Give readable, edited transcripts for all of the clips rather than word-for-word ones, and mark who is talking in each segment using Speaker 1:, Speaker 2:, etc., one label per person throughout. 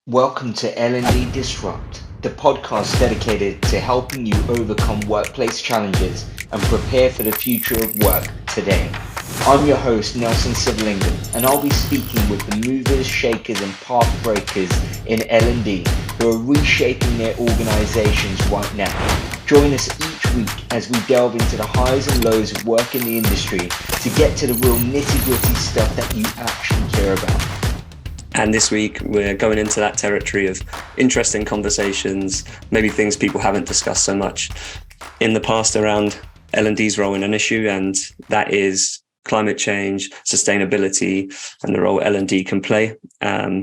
Speaker 1: Welcome to L&D Disrupt, the podcast dedicated to helping you overcome workplace challenges and prepare for the future of work today. I'm your host, Nelson Sivalingam, and I'll be speaking with the movers, shakers, and path breakers in L&D who are reshaping their organizations right now. Join us each week as we delve into the highs and lows of work in the industry to get to the real nitty-gritty stuff that you actually care about.
Speaker 2: And this week, we're going into that territory of interesting conversations, maybe things people haven't discussed so much in the past around L&D's role in an issue, and that is climate change, sustainability, and the role L&D can play.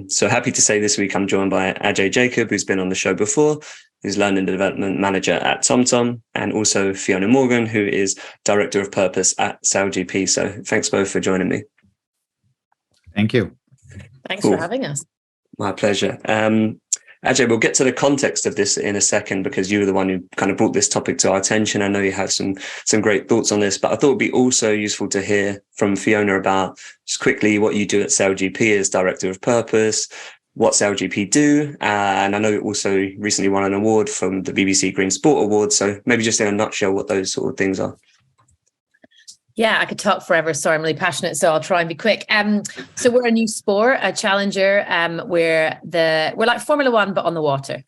Speaker 2: So happy to say this week I'm joined by Ajay Jacob, who's been on the show before, who's Learning Development Manager at TomTom, and also Fiona Morgan, who is Director of Purpose at SailGP. So thanks both for joining me.
Speaker 3: Thank you.
Speaker 4: Thanks for having us.
Speaker 2: My pleasure. Ajay, we'll get to the context of this in a second because you were the one who kind of brought this topic to our attention. I know you have some great thoughts on this, but I thought it'd be also useful to hear from Fiona about just quickly what you do at SailGP as Director of Purpose, what SailGP do, and I know you also recently won an award from the BBC Green Sport Awards. So maybe just in a nutshell, what those sort of things are.
Speaker 4: Yeah, I could talk forever. Sorry, I'm really passionate, so I'll try and be quick. So we're a new sport, a challenger. We're like Formula One, but on the water.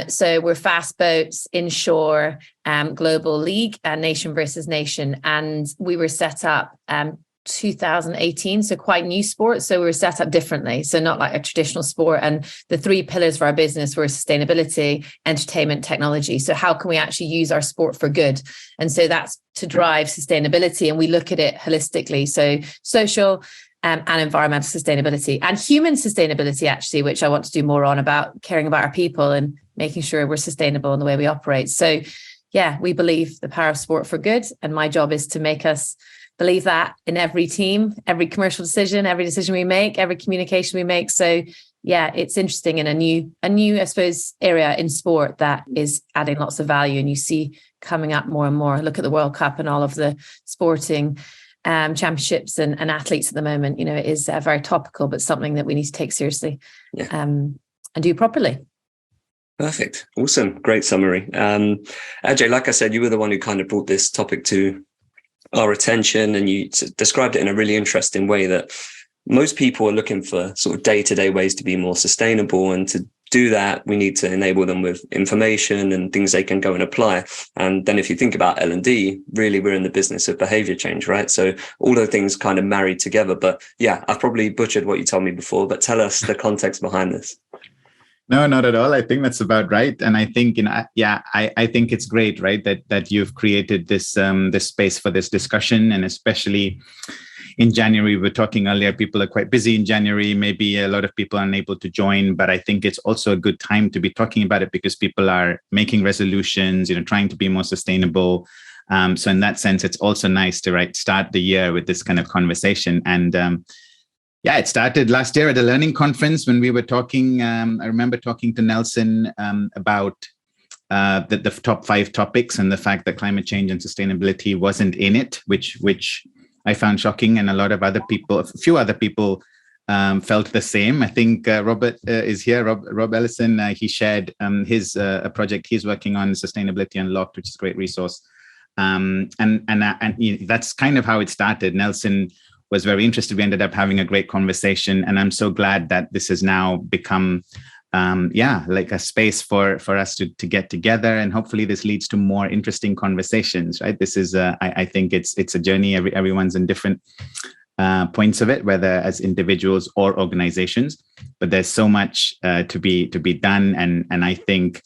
Speaker 4: So we're fast boats, inshore, global league, nation versus nation, and we were set up 2018, so quite new sport. So we were set up differently, so not like a traditional sport. And the three pillars of our business were sustainability, entertainment, technology. So how can we actually use our sport for good? And so that's to drive sustainability, and we look at it holistically. So social and environmental sustainability and human sustainability, actually, which I want to do more on, about caring about our people and making sure we're sustainable in the way we operate. So yeah, we believe the power of sport for good, and my job is to make us believe that in every team, every commercial decision, every decision we make, every communication we make. So yeah, it's interesting in a new, I suppose, area in sport that is adding lots of value, and you see coming up more and more. Look at the World Cup and all of the sporting championships and athletes at the moment. You know, it is very topical, but something that we need to take seriously and do properly.
Speaker 2: Perfect. Awesome. Great summary. Ajay, like I said, you were the one who kind of brought this topic to our attention, and you described it in a really interesting way that most people are looking for sort of day-to-day ways to be more sustainable, and to do that we need to enable them with information and things they can go and apply. And then if you think about L&D, really we're in the business of behavior change, right? So all those things kind of married together. But yeah, I've probably butchered what you told me before, but tell us the context behind this.
Speaker 3: No, not at all. I think that's about right. And I think, I think it's great, right, that you've created this space for this discussion. And especially in January, we were talking earlier, people are quite busy in January. Maybe a lot of people are unable to join, but I think it's also a good time to be talking about it because people are making resolutions, trying to be more sustainable. So in that sense, it's also nice to start the year with this kind of conversation. And it started last year at a learning conference when we were talking. I remember talking to Nelson about the top 5 topics and the fact that climate change and sustainability wasn't in it, which I found shocking. And a few other people felt the same. I think Robert is here, Rob Ellison. He shared his a project he's working on, Sustainability Unlocked, which is a great resource. And that's kind of how it started. Nelson was very interested. We ended up having a great conversation, and I'm so glad that this has now become, like a space for us to get together, and hopefully this leads to more interesting conversations. Right? This is, I think it's a journey. Everyone's in different points of it, whether as individuals or organizations. But there's so much to be done, and I think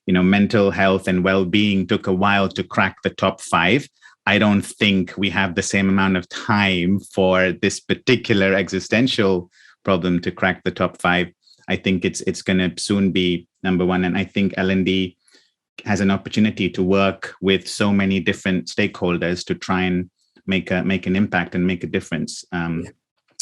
Speaker 3: mental health and well-being took a while to crack the top 5. I don't think we have the same amount of time for this particular existential problem to crack the top 5. I think it's going to soon be number 1. And I think L&D has an opportunity to work with so many different stakeholders to try and make an impact and make a difference.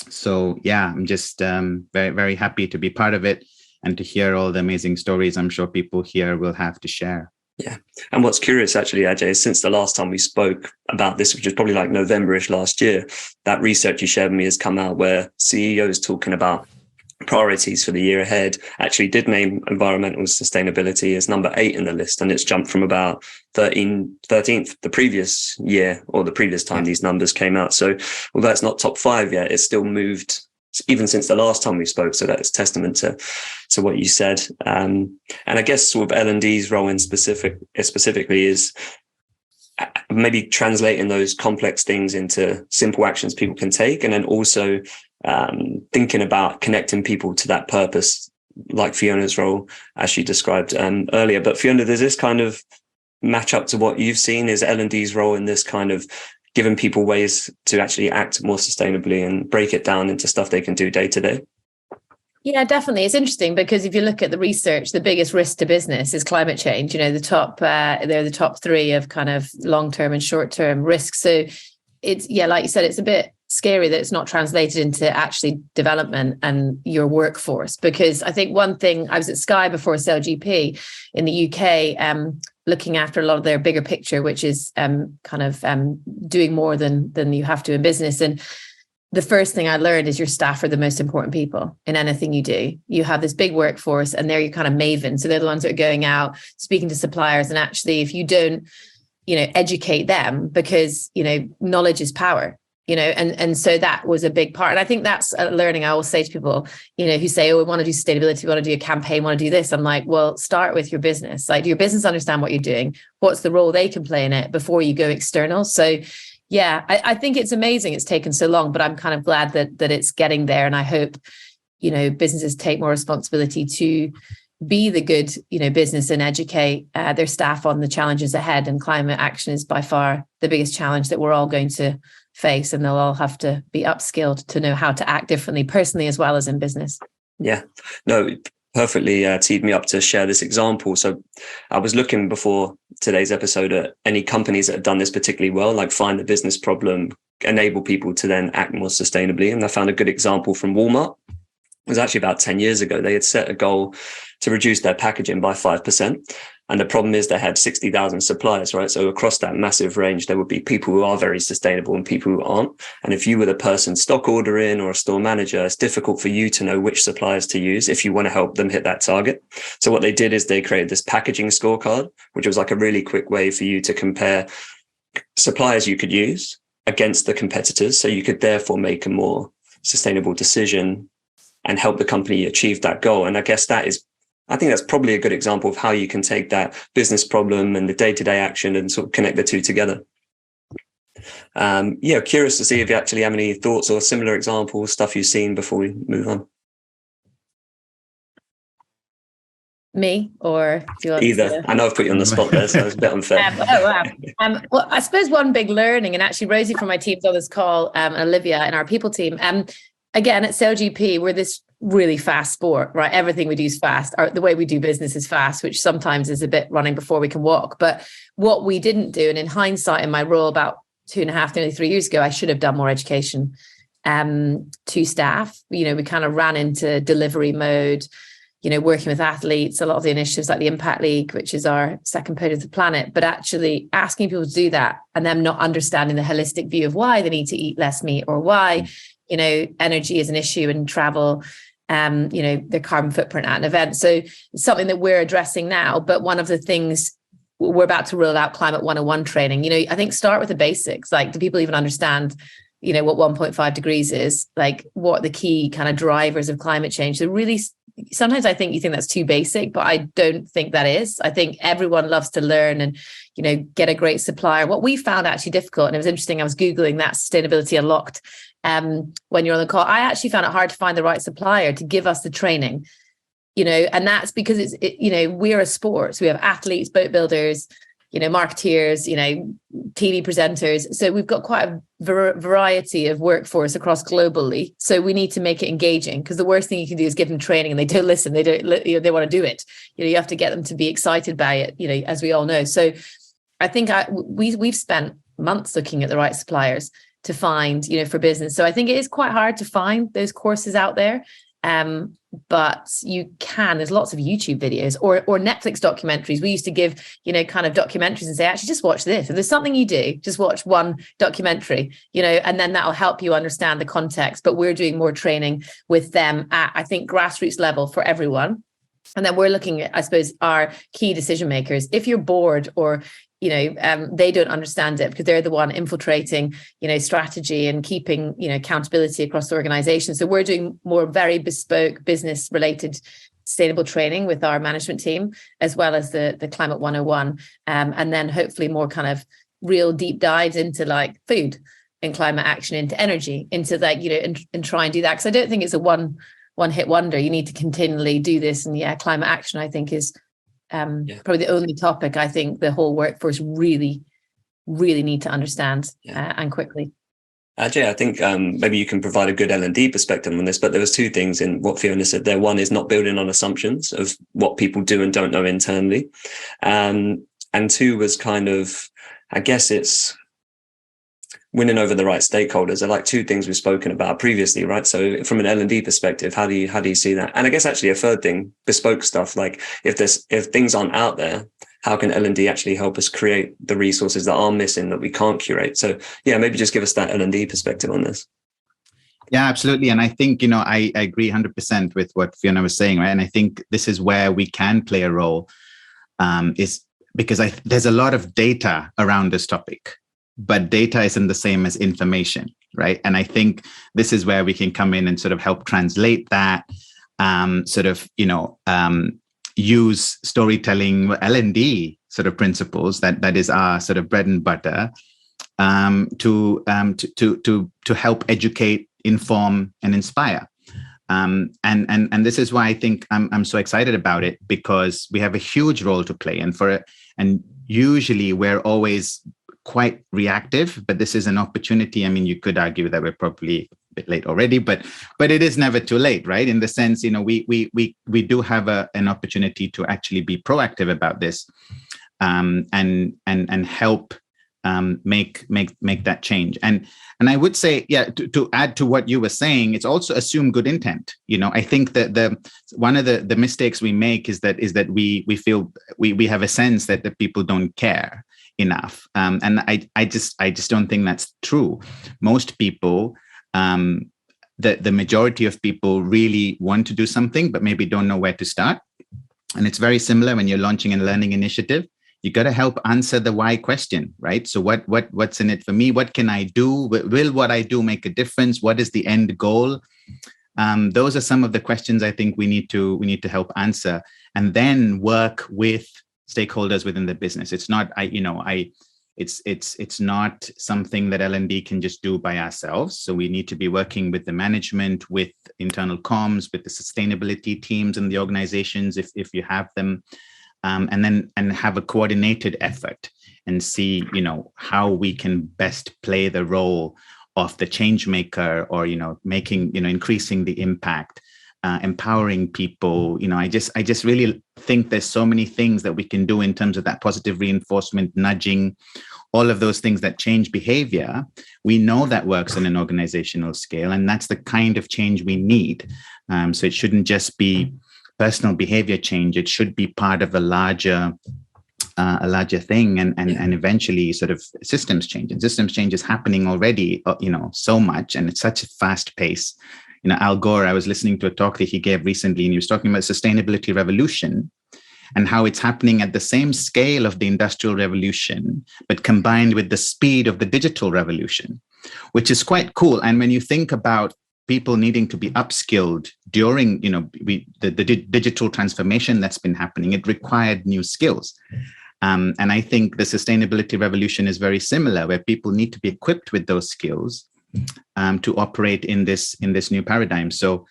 Speaker 3: So I'm just very, very happy to be part of it and to hear all the amazing stories I'm sure people here will have to share.
Speaker 2: Yeah. And what's curious, actually, Ajay, is since the last time we spoke about this, which was probably like November-ish last year, that research you shared with me has come out where CEOs talking about priorities for the year ahead, actually did name environmental sustainability as number 8 in the list, and it's jumped from about 13th the previous year, or the previous time these numbers came out. So although it's not top 5 yet, it's still moved even since the last time we spoke. So that's testament to what you said. And I guess sort of L&D's role in specifically is maybe translating those complex things into simple actions people can take, and then also thinking about connecting people to that purpose, like Fiona's role, as she described earlier. But Fiona, does this kind of match up to what you've seen? Is L&D's role in this kind of giving people ways to actually act more sustainably and break it down into stuff they can do day to day?
Speaker 4: Yeah, definitely. It's interesting because if you look at the research, the biggest risk to business is climate change. You know, they're the top 3 of kind of long-term and short-term risks. So it's, like you said, it's a bit scary that it's not translated into actually development and your workforce. Because I think one thing, I was at Sky before SailGP in the UK, looking after a lot of their bigger picture, which is doing more than you have to in business. And the first thing I learned is your staff are the most important people in anything you do. You have this big workforce and they're your kind of maven. So they're the ones that are going out, speaking to suppliers. And actually, if you don't, educate them, because, knowledge is power, and so that was a big part. And I think that's a learning I always say to people, who say, oh, we want to do sustainability, we want to do a campaign, want to do this. I'm like, well, start with your business. Like, do your business understand what you're doing? What's the role they can play in it before you go external? So yeah, I think it's amazing it's taken so long, but I'm kind of glad that it's getting there. And I hope, businesses take more responsibility to be the good, business and educate their staff on the challenges ahead. And climate action is by far the biggest challenge that we're all going to face. And they'll all have to be upskilled to know how to act differently, personally, as well as in business.
Speaker 2: Yeah, no, perfectly teed me up to share this example. So I was looking before today's episode at any companies that have done this particularly well, like find the business problem, enable people to then act more sustainably. And I found a good example from Walmart. It was actually about 10 years ago. They had set a goal to reduce their packaging by 5%. And the problem is they had 60,000 suppliers, right? So across that massive range, there would be people who are very sustainable and people who aren't. And if you were the person stock ordering or a store manager, it's difficult for you to know which suppliers to use if you want to help them hit that target. So what they did is they created this packaging scorecard, which was like a really quick way for you to compare suppliers you could use against the competitors. So you could therefore make a more sustainable decision and help the company achieve that goal. And I guess I think that's probably a good example of how you can take that business problem and the day-to-day action and sort of connect the two together. Curious to see if you actually have any thoughts or similar examples, stuff you've seen before we move on.
Speaker 4: Me, or do you want
Speaker 2: either? I know I've put you on the spot there, so it's a bit unfair.
Speaker 4: Well, I suppose one big learning, and actually Rosie from my team's on this call, and Olivia in our people team. Again, at SailGP, we're this really fast sport, right? Everything we do is fast. The way we do business is fast, which sometimes is a bit running before we can walk. But what we didn't do, and in hindsight, in my role about 2.5, nearly 3 years ago, I should have done more education to staff. We kind of ran into delivery mode, working with athletes, a lot of the initiatives like the Impact League, which is our second page of the planet, but actually asking people to do that and them not understanding the holistic view of why they need to eat less meat, or why, energy is an issue in travel, their carbon footprint at an event. So it's something that we're addressing now. But one of the things we're about to roll out Climate 101 training, I think start with the basics. Like, do people even understand, what 1.5 degrees is? Like, what are the key kind of drivers of climate change? So really, sometimes I think you think that's too basic, but I don't think that is. I think everyone loves to learn and, get a great supplier. What we found actually difficult, and it was interesting, I was Googling that Sustainability Unlocked when you're on the call. I actually found it hard to find the right supplier to give us the training, and that's because we're a sport. So we have athletes, boat builders, marketeers, TV presenters. So we've got quite a variety of workforce across globally. So we need to make it engaging, because the worst thing you can do is give them training and they don't listen. They don't, they want to do it. You have to get them to be excited by it, as we all know. So I think we've spent months looking at the right suppliers to find, for business. So I think it is quite hard to find those courses out there. But there's lots of YouTube videos or Netflix documentaries. We used to give, kind of documentaries and say, actually, just watch this. If there's something you do, just watch one documentary, and then that'll help you understand the context. But we're doing more training with them at, I think, grassroots level for everyone. And then we're looking at, I suppose, our key decision makers. If you're bored or they don't understand it because they're the one infiltrating, strategy and keeping, accountability across the organization. So we're doing more very bespoke business related sustainable training with our management team, as well as the Climate 101. And then hopefully more kind of real deep dives into like food and climate action, into energy, into like, and try and do that. Because I don't think it's a one hit wonder. You need to continually do this. And climate action, I think, is probably the only topic I think the whole workforce really, really need to understand and quickly.
Speaker 2: Ajay, I think maybe you can provide a good L&D perspective on this, but there was two things in what Fiona said there. One is not building on assumptions of what people do and don't know internally. And two was kind of, I guess it's winning over the right stakeholders. Are like two things we've spoken about previously, right? So from an L&D perspective, how do you see that? And I guess actually a third thing, bespoke stuff, like if things aren't out there, how can L&D actually help us create the resources that are missing that we can't curate? So maybe just give us that L&D perspective on this.
Speaker 3: Yeah, absolutely. And I think, I agree 100% with what Fiona was saying, right? And I think this is where we can play a role, is because there's a lot of data around this topic, but data isn't the same as information, right? And I think this is where we can come in and sort of help translate that, use storytelling, L&D sort of principles that is our sort of bread and butter, to help educate, inform, and inspire. And this is why I think I'm so excited about it, because we have a huge role to play, and usually we're always quite reactive, but this is an opportunity. I mean, you could argue that we're probably a bit late already, but it is never too late, right? In the sense, we do have an opportunity to actually be proactive about this, and help make that change. And I would say, to add to what you were saying, it's also assume good intent. I think that one of the mistakes we make is that we feel we have a sense that the people don't care enough, and I just don't think that's true. Most people, the majority of people really want to do something, but maybe don't know where to start. And it's very similar when you're launching a learning initiative. You got to help answer the why question, right? So what's in it for me? What can I do? Will what I do make a difference? What is the end goal? Those are some of the questions I think we need to help answer, and then work with stakeholders within the business. It's not, it's not something that L&D can just do by ourselves. So we need to be working with the management, with internal comms, with the sustainability teams in the organizations, if you have them, and have a coordinated effort and see, how we can best play the role of the change maker, or, making, increasing the impact, empowering people. I just really think there's so many things that we can do in terms of that positive reinforcement, nudging, all of those things that change behavior. We know that works on an organizational scale, and that's the kind of change we need. So it shouldn't just be personal behavior change. It should be part of a larger thing, and eventually sort of systems change. And systems change is happening already, so much, and it's such a fast pace. Al Gore, I was listening to a talk that he gave recently, and he was talking about sustainability revolution and how it's happening at the same scale of the industrial revolution, but combined with the speed of the digital revolution, which is quite cool. And when you think about people needing to be upskilled during, the digital transformation that's been happening, it required new skills. And I think the sustainability revolution is very similar, where people need to be equipped with those skills to operate in this new paradigm. So,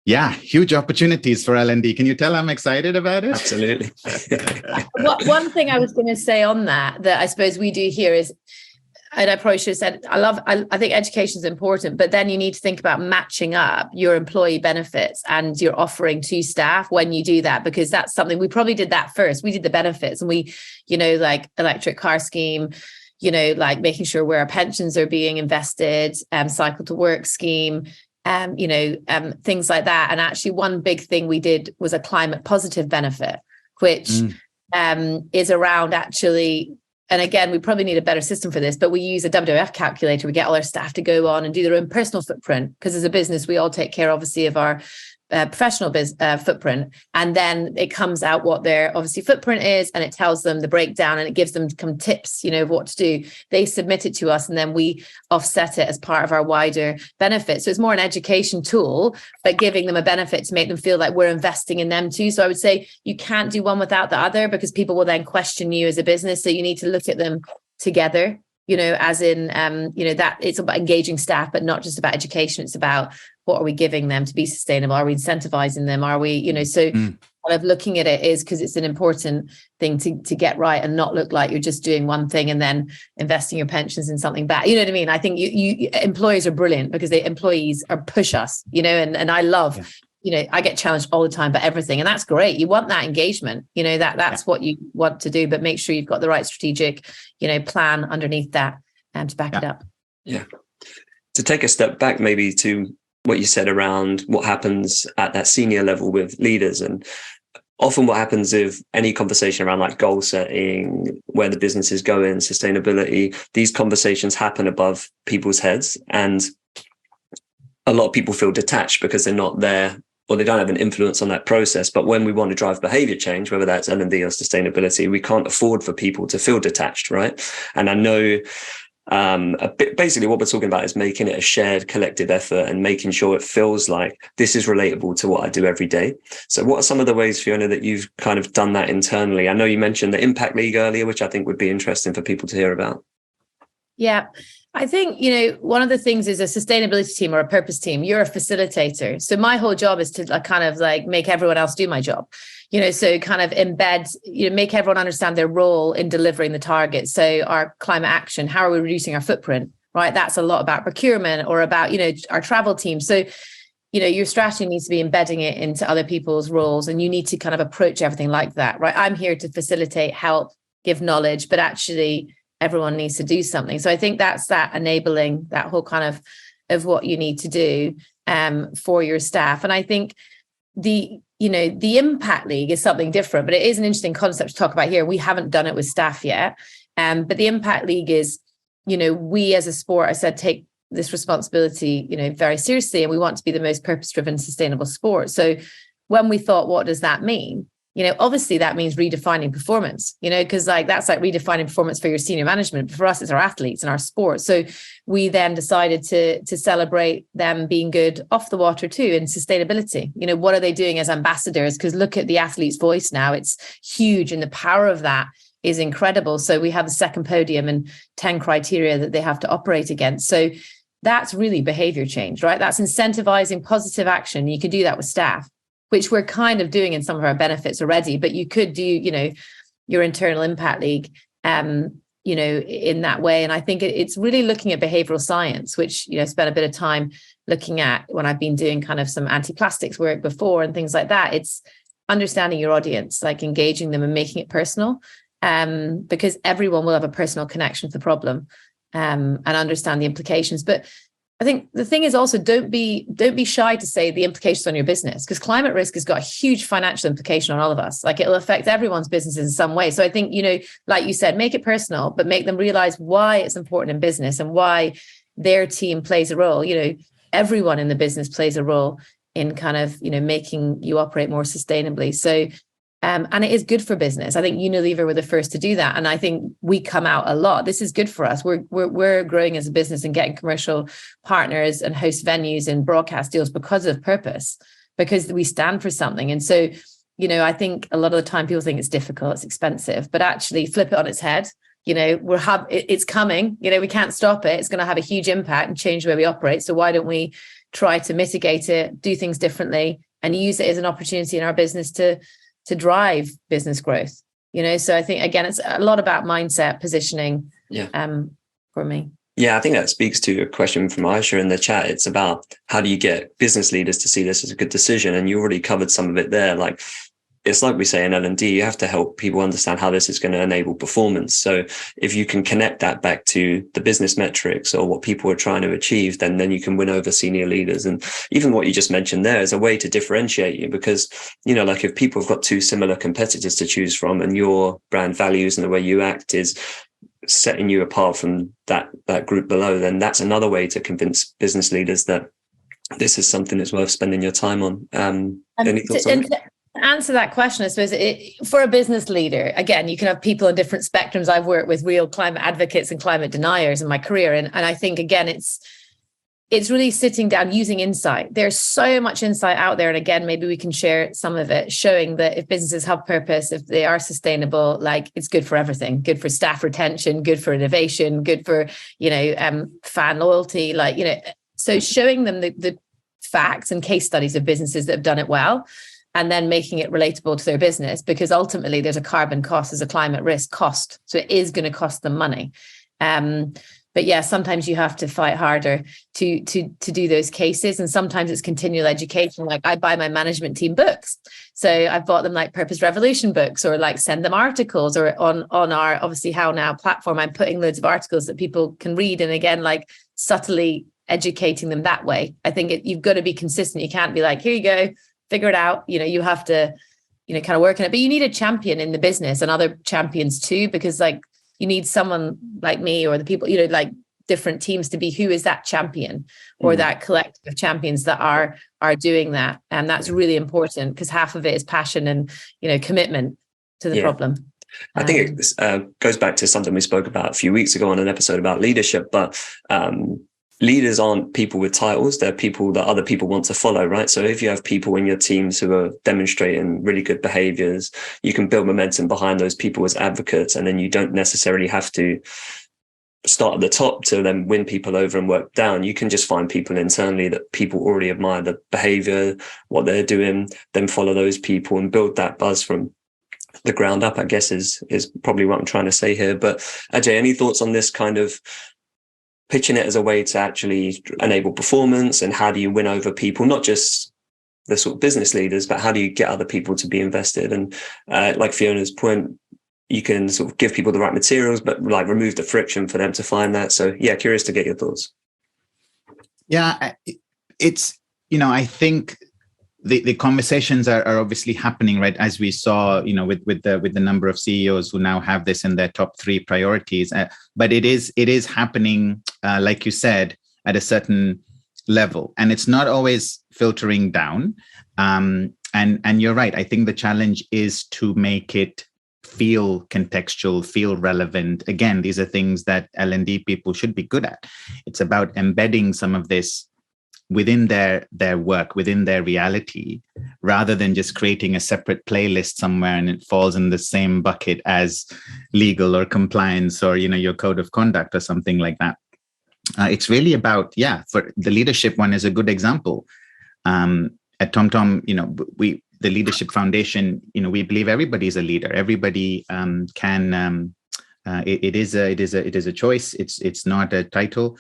Speaker 3: huge opportunities for L&D. Can you tell I'm excited about it?
Speaker 2: Absolutely.
Speaker 4: One thing I was going to say on that I suppose we do here is, and I probably should have said, I think education is important, but then you need to think about matching up your employee benefits and your offering to staff when you do that, because that's something we probably did that first. We did the benefits, and we, like electric car scheme, like making sure where our pensions are being invested, cycle to work scheme, things like that. And actually one big thing we did was a climate positive benefit, which is around actually, and again, we probably need a better system for this, but we use a WWF calculator. We get all our staff to go on and do their own personal footprint, because as a business, we all take care, obviously, of our professional footprint. And then it comes out what their obviously footprint is, and it tells them the breakdown, and it gives them some tips, of what to do. They submit it to us, and then we offset it as part of our wider benefit. So it's more an education tool, but giving them a benefit to make them feel like we're investing in them too. So I would say you can't do one without the other, because people will then question you as a business. So you need to look at them together, as in, that it's about engaging staff, but not just about education. It's about, what are we giving them to be sustainable? Are we incentivizing them? Are we, kind of looking at it is, because it's an important thing to get right and not look like you're just doing one thing and then investing your pensions in something bad. You know what I mean? I think you employers are brilliant, because the employees push us, and I love, I get challenged all the time by everything, and that's great. You want that engagement, that's what you want to do, but make sure you've got the right strategic, plan underneath that and to back it up.
Speaker 2: Yeah. To take a step back, maybe to what you said around what happens at that senior level with leaders, and often what happens with any conversation around like goal setting, where the business is going, sustainability, these conversations happen above people's heads, and a lot of people feel detached because they're not there, or they don't have an influence on that process. But when we want to drive behavior change, whether that's L&D or sustainability, we can't afford for people to feel detached, right? And I know basically what we're talking about is making it a shared collective effort and making sure it feels like this is relatable to what I do every day. So what are some of the ways, Fiona, that you've kind of done that internally? I know you mentioned the Impact League earlier, which I think would be interesting for people to hear about.
Speaker 4: Yeah, I think, one of the things is a sustainability team or a purpose team, you're a facilitator. So my whole job is to kind of like make everyone else do my job, so kind of embed, make everyone understand their role in delivering the target. So our climate action, how are we reducing our footprint, right? That's a lot about procurement or about, our travel team. So, your strategy needs to be embedding it into other people's roles, and you need to kind of approach everything like that, right? I'm here to facilitate, help, give knowledge, but actually everyone needs to do something. So I think that's that enabling, that whole kind of what you need to do for your staff. And I think the Impact League is something different, but it is an interesting concept to talk about here. We haven't done it with staff yet. But the Impact League is, we as a sport, I said, take this responsibility, very seriously, and we want to be the most purpose-driven, sustainable sport. So when we thought, what does that mean? Obviously that means redefining performance, because that's like redefining performance for your senior management. But for us, it's our athletes and our sport. So we then decided to celebrate them being good off the water too, in sustainability. What are they doing as ambassadors? Because look at the athlete's voice now, it's huge. And the power of that is incredible. So we have a second podium and 10 criteria that they have to operate against. So that's really behavior change, right? That's incentivizing positive action. You can do that with staff, which we're kind of doing in some of our benefits already, but you could do, your internal Impact League, in that way. And I think it's really looking at behavioral science, which, I spent a bit of time looking at when I've been doing kind of some anti-plastics work before and things like that. It's understanding your audience, like engaging them and making it personal, because everyone will have a personal connection to the problem, and understand the implications. But I think the thing is also don't be shy to say the implications on your business, because climate risk has got a huge financial implication on all of us. Like it'll affect everyone's business in some way. So I think, like you said, make it personal, but make them realize why it's important in business and why their team plays a role. Everyone in the business plays a role in kind of, making you operate more sustainably. So and it is good for business. I think Unilever were the first to do that. And I think we come out a lot. This is good for us. We're growing as a business and getting commercial partners and host venues and broadcast deals because of purpose, because we stand for something. And so, I think a lot of the time people think it's difficult, it's expensive, but actually flip it on its head. It's coming, we can't stop it. It's going to have a huge impact and change the way we operate. So why don't we try to mitigate it, do things differently, and use it as an opportunity in our business to drive business growth, So I think, again, it's a lot about mindset, positioning, for me.
Speaker 2: Yeah, I think that speaks to a question from Aisha in the chat. It's about how do you get business leaders to see this as a good decision? And you already covered some of it there. Like it's like we say in L&D, you have to help people understand how this is going to enable performance. So if you can connect that back to the business metrics or what people are trying to achieve, then you can win over senior leaders. And even what you just mentioned there is a way to differentiate you, because, like if people have got two similar competitors to choose from and your brand values and the way you act is setting you apart from that group below, then that's another way to convince business leaders that this is something that's worth spending your time on. Any thoughts on that?
Speaker 4: To answer that question, I suppose for a business leader, again, you can have people on different spectrums. I've worked with real climate advocates and climate deniers in my career. And I think, again, it's really sitting down, using insight. There's so much insight out there. And again, maybe we can share some of it, showing that if businesses have purpose, if they are sustainable, like it's good for everything, good for staff retention, good for innovation, good for, fan loyalty, so showing them the facts and case studies of businesses that have done it well, and then making it relatable to their business, because ultimately there's a carbon cost, there's a climate risk cost. So it is going to cost them money. But yeah, sometimes you have to fight harder to do those cases. And sometimes it's continual education. Like I buy my management team books. So I've bought them like Purpose Revolution books, or like send them articles, or on our obviously How Now platform, I'm putting loads of articles that people can read. And again, like subtly educating them that way. I think you've got to be consistent. You can't be like, here you go, figure it out. You have to, kind of work on it. But you need a champion in the business and other champions too, because like you need someone like me or the people, like different teams to be who is that champion or that collective of champions that are doing that. And that's really important, because half of it is passion and, commitment to the problem.
Speaker 2: I think it goes back to something we spoke about a few weeks ago on an episode about leadership, but leaders aren't people with titles. They're people that other people want to follow, right? So if you have people in your teams who are demonstrating really good behaviors, you can build momentum behind those people as advocates. And then you don't necessarily have to start at the top to then win people over and work down. You can just find people internally that people already admire the behavior, what they're doing, then follow those people and build that buzz from the ground up, I guess is probably what I'm trying to say here. But Ajay, any thoughts on this kind of pitching it as a way to actually enable performance, and how do you win over people, not just the sort of business leaders, but how do you get other people to be invested? And like Fiona's point, you can sort of give people the right materials, but like remove the friction for them to find that. So yeah, curious to get your thoughts.
Speaker 3: Yeah, it's, I think the conversations are obviously happening, right? As we saw, with the number of CEOs who now have this in their top 3 priorities. But it is happening, like you said, at a certain level, and it's not always filtering down. And you're right. I think the challenge is to make it feel contextual, feel relevant. Again, these are things that L&D people should be good at. It's about embedding some of this within their work, within their reality, rather than just creating a separate playlist somewhere and it falls in the same bucket as legal or compliance or, your code of conduct or something like that. It's really about, for the leadership one is a good example. At TomTom, the Leadership Foundation, we believe everybody is a leader. Everybody can. It is a choice. It's not a title.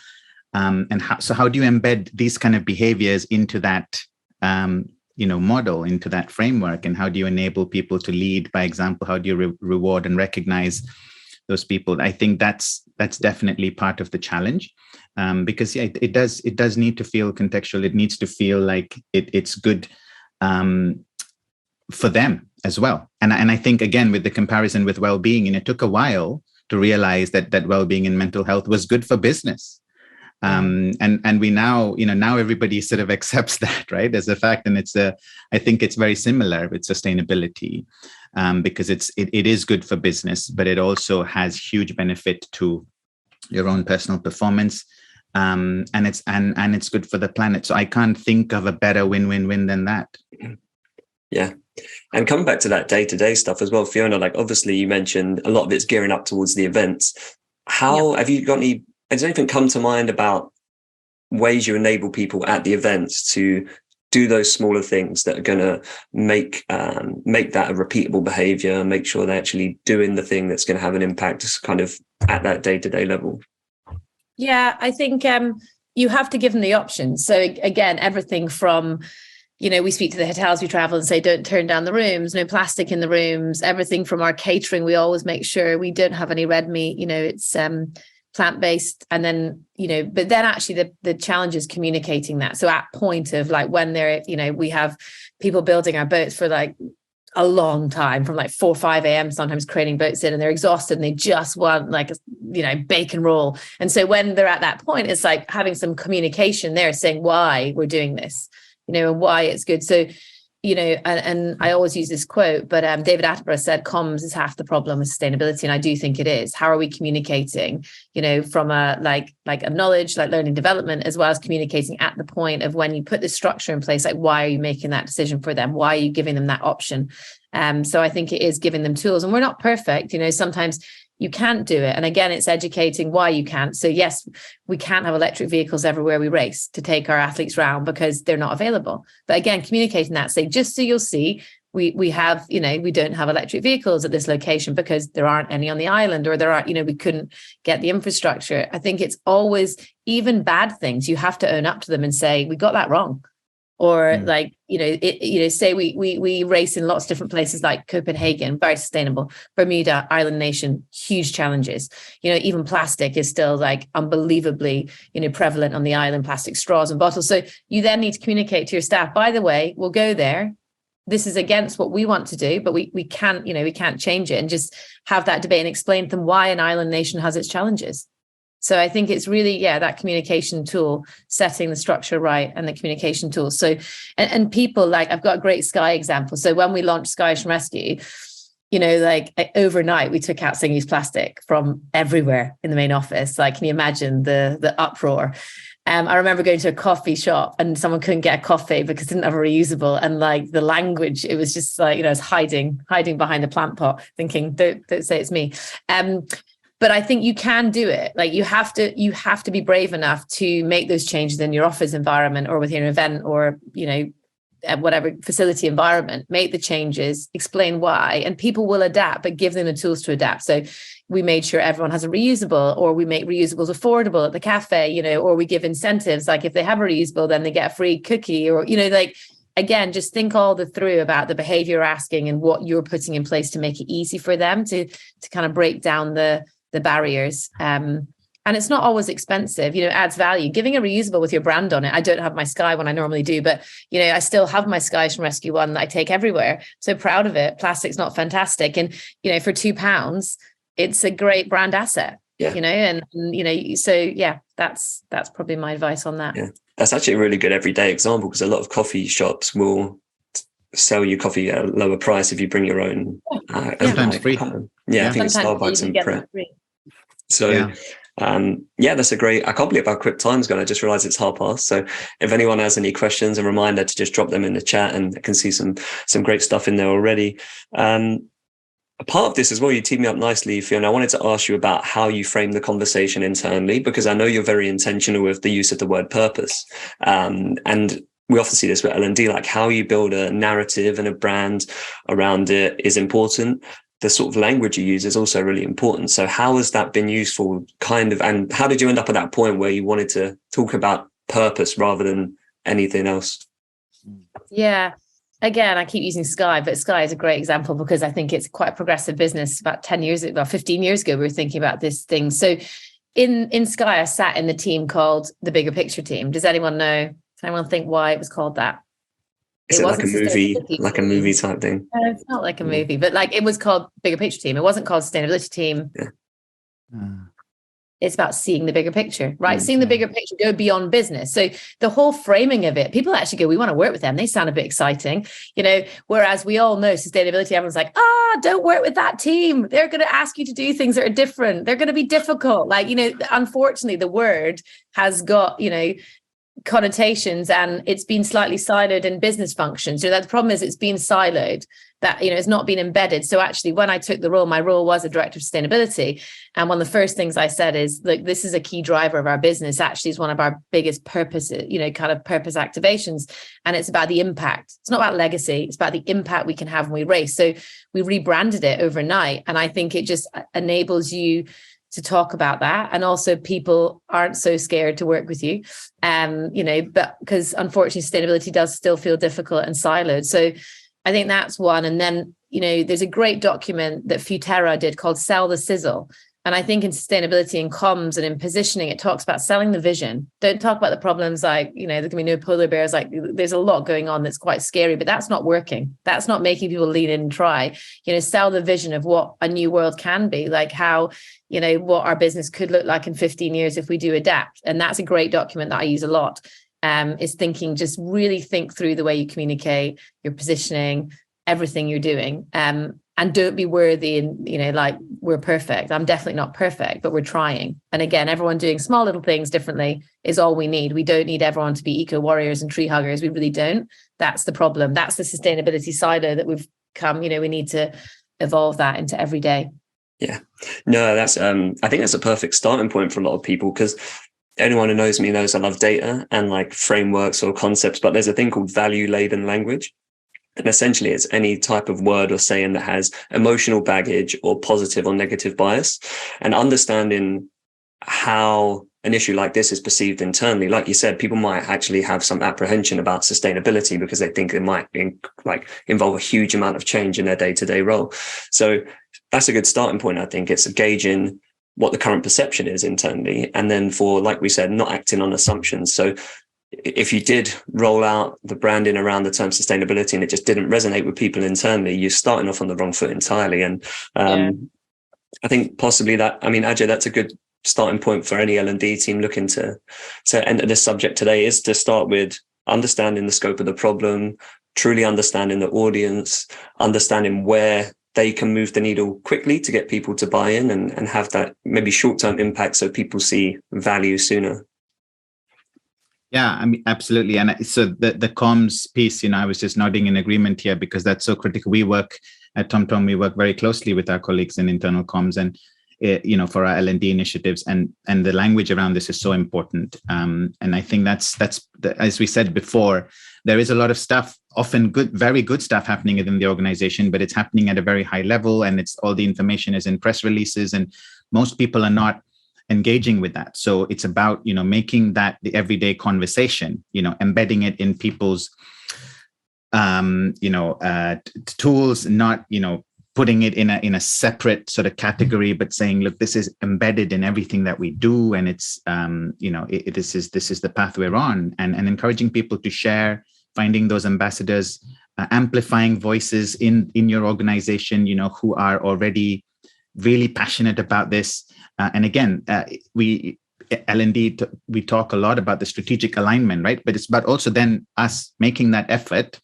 Speaker 3: So how do you embed these kind of behaviors into that, model, into that framework? And how do you enable people to lead by example? How do you reward and recognize those people? I think that's definitely part of the challenge, because it does need to feel contextual. It needs to feel like it's good for them as well. And I think, again, with the comparison with well-being, it took a while to realize that well-being and mental health was good for business. And we now everybody sort of accepts that, right, as a fact. And I think it's very similar with sustainability, because it is good for business, but it also has huge benefit to your own personal performance. And it's good for the planet. So I can't think of a better win-win-win than that.
Speaker 2: Yeah. And coming back to that day-to-day stuff as well, Fiona, like obviously you mentioned a lot of it's gearing up towards the events. Have you got any, has anything come to mind about ways you enable people at the events to do those smaller things that are going to make that a repeatable behavior, make sure they're actually doing the thing that's going to have an impact kind of at that day-to-day level? Yeah,
Speaker 4: I think you have to give them the options. So again, everything from we speak to the hotels we travel and say, don't turn down the rooms, no plastic in the rooms, everything from our catering. We always make sure we don't have any red meat, it's plant-based. And then, but then actually the challenge is communicating that. So at point of like when they're, we have people building our boats for like a long time, from like 4 or 5 a.m. sometimes craning boats in, and they're exhausted and they just want like bacon roll. And so when they're at that point, it's like having some communication there saying why we're doing this, and why it's good. So and I always use this quote, but David Attenborough said comms is half the problem with sustainability, and I do think it is. How are we communicating from a like a knowledge, like learning development, as well as communicating at the point of when you put this structure in place, like why are you making that decision for them, why are you giving them that option? So I think it is giving them tools, and we're not perfect. Sometimes you can't do it. And again, it's educating why you can't. So yes, we can't have electric vehicles everywhere we race to take our athletes around because they're not available. But again, communicating that, say, just so you'll see, we have, we don't have electric vehicles at this location because there aren't any on the island, or there aren't, we couldn't get the infrastructure. I think it's always, even bad things, you have to own up to them and say, we got that wrong. Or say we race in lots of different places like Copenhagen, very sustainable, Bermuda, island nation, huge challenges. Even plastic is still like unbelievably, prevalent on the island, plastic straws and bottles. So you then need to communicate to your staff, by the way, we'll go there. This is against what we want to do, but we can't, we can't change it, and just have that debate and explain to them why an island nation has its challenges. So I think it's really, that communication tool, setting the structure right, and the communication tool. So, and people, like, I've got a great Sky example. So when we launched Sky Ocean Rescue, overnight we took out single-use plastic from everywhere in the main office. Like, can you imagine the uproar? I remember going to a coffee shop and someone couldn't get a coffee because it didn't have a reusable, and like the language, it was just like, it's hiding behind the plant pot, thinking, don't say it's me. But I think you can do it. Like you have to be brave enough to make those changes in your office environment, or within an event, or, at whatever facility environment, make the changes, explain why, and people will adapt, but give them the tools to adapt. So we made sure everyone has a reusable, or we make reusables affordable at the cafe, or we give incentives. Like if they have a reusable, then they get a free cookie, or, again, just think all through about the behavior you're asking and what you're putting in place to make it easy for them to kind of break down the barriers. And it's not always expensive, adds value. Giving a reusable with your brand on it. I don't have my Sky one, I normally do, but I still have my Sky Ocean Rescue one that I take everywhere. So proud of it. Plastic's not fantastic. And, for £2, it's a great brand asset, so yeah, that's probably my advice on that.
Speaker 2: Yeah, that's actually a really good everyday example, because a lot of coffee shops will sell you coffee at a lower price if you bring your own.
Speaker 3: Sometimes free.
Speaker 2: I think it's Starbucks and Pret. So that's a great, I can't believe how quick time's gone. I just realized it's past. So if anyone has any questions, a reminder to just drop them in the chat, and I can see some great stuff in there already. A part of this as well, you teed me up nicely, Fiona. I wanted to ask you about how you frame the conversation internally, because I know you're very intentional with the use of the word purpose. And we often see this with L&D, like how you build a narrative and a brand around it is important. The sort of language you use is also really important. So how has that been useful, and how did you end up at that point where you wanted to talk about purpose rather than anything else?
Speaker 4: Yeah. Again, I keep using Sky, but Sky is a great example because I think it's quite a progressive business. About 15 years ago, we were thinking about this thing. So in Sky, I sat in the team called the Bigger Picture team. Does anyone know? Does anyone think why it was called that?
Speaker 2: Is it like a movie type thing?
Speaker 4: No, it's not like a movie, but like it was called Bigger Picture team. It wasn't called Sustainability team.
Speaker 2: Yeah.
Speaker 4: It's about seeing the bigger picture, right? Seeing the bigger picture, go beyond business. So the whole framing of it, people actually go, we want to work with them. They sound a bit exciting, whereas we all know sustainability, everyone's like, don't work with that team. They're going to ask you to do things that are different. They're going to be difficult. Like, unfortunately, the word has got, connotations, and it's been slightly siloed in business functions. That the problem is it's been siloed, that it's not been embedded. So actually, when I took the role, my role was a director of sustainability, and one of the first things I said is, look, this is a key driver of our business. Actually, is one of our biggest purposes, kind of purpose activations, and it's about the impact. It's not about legacy. It's about the impact we can have when we race. So we rebranded it overnight, and I think it just enables you to talk about that. And also people aren't so scared to work with you, but because unfortunately sustainability does still feel difficult and siloed. So I think that's one. And then, there's a great document that Futerra did called Sell the Sizzle. And I think in sustainability and comms and in positioning, it talks about selling the vision. Don't talk about the problems like, there can be no polar bears. Like there's a lot going on that's quite scary, but that's not working. That's not making people lean in and try, sell the vision of what a new world can be, like how, what our business could look like in 15 years if we do adapt. And that's a great document that I use a lot, is thinking, just really think through the way you communicate, your positioning, everything you're doing. And don't be worthy and, like we're perfect. I'm definitely not perfect, but we're trying. And again, everyone doing small little things differently is all we need. We don't need everyone to be eco warriors and tree huggers. We really don't. That's the problem. That's the sustainability silo that we've come, we need to evolve that into every day.
Speaker 2: Yeah, no, that's, I think that's a perfect starting point for a lot of people, because anyone who knows me knows I love data and like frameworks or concepts, but there's a thing called value-laden language. And essentially, it's any type of word or saying that has emotional baggage or positive or negative bias. And understanding how an issue like this is perceived internally, like you said, people might actually have some apprehension about sustainability because they think it might involve a huge amount of change in their day-to-day role. So that's a good starting point. I think it's gauging what the current perception is internally. And then for, like we said, not acting on assumptions. So if you did roll out the branding around the term sustainability and it just didn't resonate with people internally, you're starting off on the wrong foot entirely. And I think possibly Ajay, that's a good starting point for any L&D team looking to enter this subject today, is to start with understanding the scope of the problem, truly understanding the audience, understanding where they can move the needle quickly to get people to buy in and have that maybe short-term impact so people see value sooner.
Speaker 3: Yeah, absolutely. And so the comms piece, I was just nodding in agreement here because that's so critical. We work at TomTom, we work very closely with our colleagues in internal comms and, for our L&D initiatives, and the language around this is so important. And I think that's as we said before, there is a lot of stuff, often very good stuff happening within the organization, but it's happening at a very high level, and it's all the information is in press releases, and most people are not engaging with that. So it's about, making that the everyday conversation, embedding it in people's, tools, not, putting it in a separate sort of category, but saying, look, this is embedded in everything that we do. And it's, this is the path we're on, and encouraging people to share, finding those ambassadors, amplifying voices in your organization, who are already really passionate about this. And again, L&D, we talk a lot about the strategic alignment, right? But it's about also then us making that effort